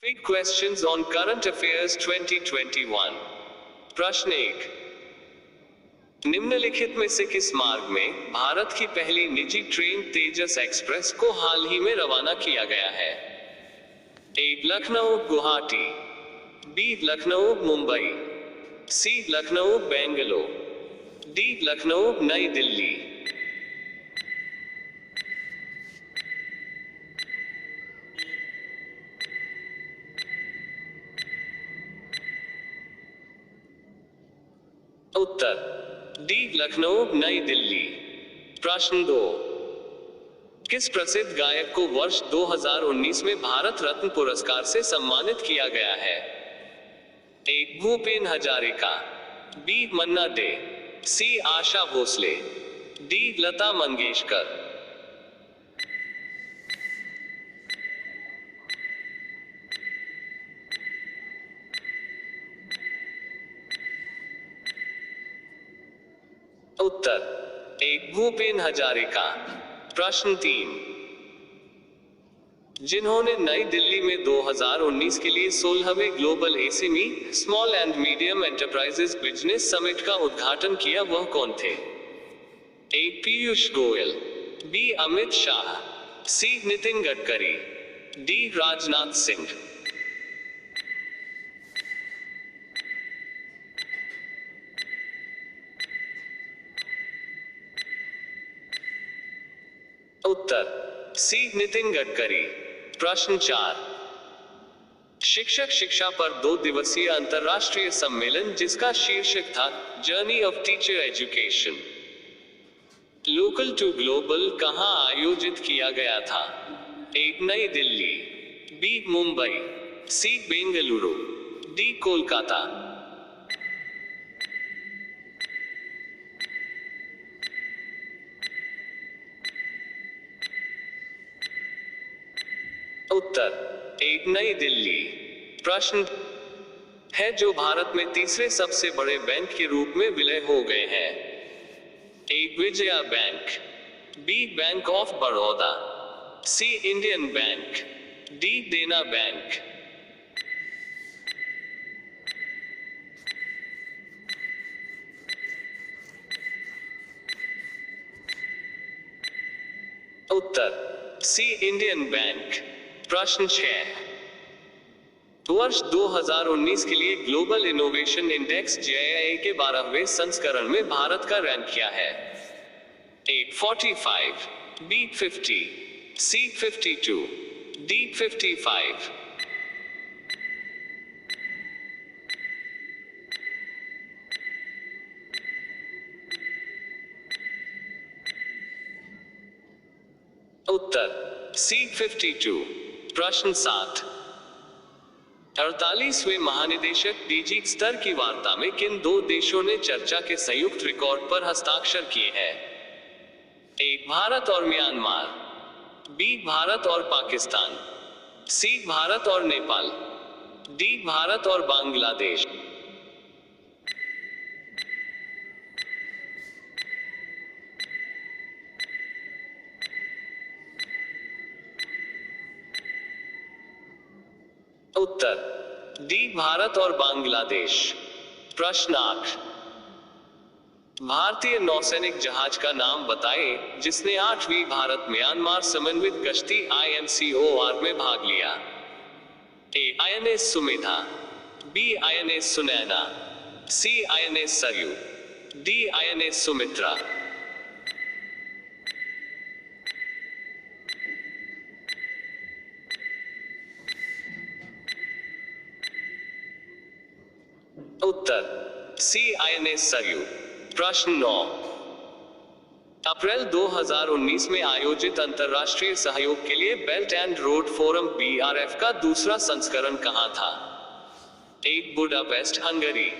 Big questions on current affairs 2021। प्रश्न 1। निम्नलिखित में से किस मार्ग में भारत की पहली निजी ट्रेन तेजस एक्सप्रेस को हाल ही में रवाना किया गया है? ए लखनऊ गुवाहाटी, बी लखनऊ मुंबई, सी लखनऊ बेंगलोर, डी लखनऊ नई दिल्ली। उत्तर डी लखनऊ नई दिल्ली। प्रश्न 2। किस प्रसिद्ध गायक को वर्ष 2019 में भारत रत्न पुरस्कार से सम्मानित किया गया है? ए भूपेन हजारिका, बी मन्ना डे, सी आशा भोसले, डी लता मंगेशकर। उत्तर एक भूपेन हजारिका। प्रश्न 3। जिन्होंने नई दिल्ली में 2019 के लिए 16वें global SME small and medium enterprises business summit का उद्घाटन किया वह कौन थे? A Piyush Goyal, B Amit Shah, C Nitin Gadkari, D Rajnath Singh. उत्तर सी नितिन गडकरी। प्रश्न 4। शिक्षक शिक्षा पर 2 दिवसीय अंतर्राष्ट्रीय सम्मेलन जिसका शीर्षक था journey of teacher education local to global कहां आयोजित किया गया था? A Nai Delhi, B Mumbai, C Bengaluru, D Kolkata. उत्तर एक नई दिल्ली। प्रश्न है जो भारत में तीसरे सबसे बड़े बैंक के रूप में विलय हो गए हैं? A Vijaya bank, B bank of Baroda, C Indian bank, D Dena bank. उत्तर सी इंडियन बैंक। प्रश्न 6। वर्ष 2019 के लिए ग्लोबल इनोवेशन इंडेक्स जेआईआई के 12वें संस्करण में भारत का रैंक क्या है? ए 45, बी 50, सी 52, डी 55। उत्तर सी 52। प्रश्न 7। 48वें महानिदेशक डीजी स्तर की वार्ता में किन 2 देशों ने चर्चा के संयुक्त रिकॉर्ड पर हस्ताक्षर किए हैं? ए भारत और म्यांमार, बी भारत और पाकिस्तान, सी भारत और नेपाल, डी भारत और बांग्लादेश। उत्तर डी भारत और बांग्लादेश। प्रश्न 8। भारतीय नौसैनिक जहाज का नाम बताएं जिसने 8वीं भारत म्यांमार समन्वित गश्ती INCOR में भाग लिया? A INS Sumedha, B INS Sunaina, C INS Sarayu, D INS Sumitra. उत्तर सी INS सरयू। प्रश्न 9। अप्रैल 2019 में आयोजित अंतर्राष्ट्रीय सहयोग के लिए belt and road forum BRF का दूसरा संस्करण कहां था? ए बुडापेस्ट हंगरी,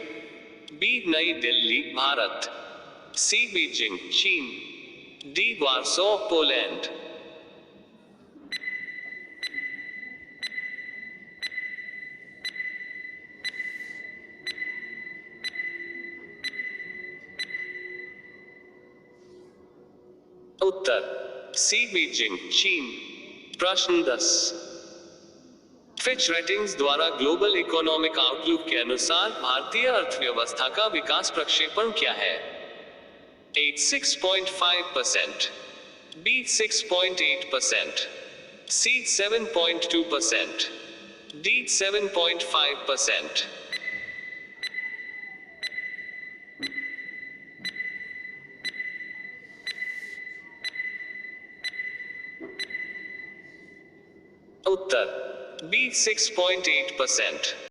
बी नई दिल्ली भारत, सी बीजिंग चीन, डी वार्सो पोलैंड। उत्तर सी बीजिंग चीन। प्रश्न 10। फिच रेटिंग्स द्वारा ग्लोबल इकोनॉमिक आउटलुक के अनुसार भारतीय अर्थव्यवस्था का विकास प्रक्षेपण क्या है? A 6.5%, B 6.8%, C 7.2%, D 7.5%. Uttar B 6.8%.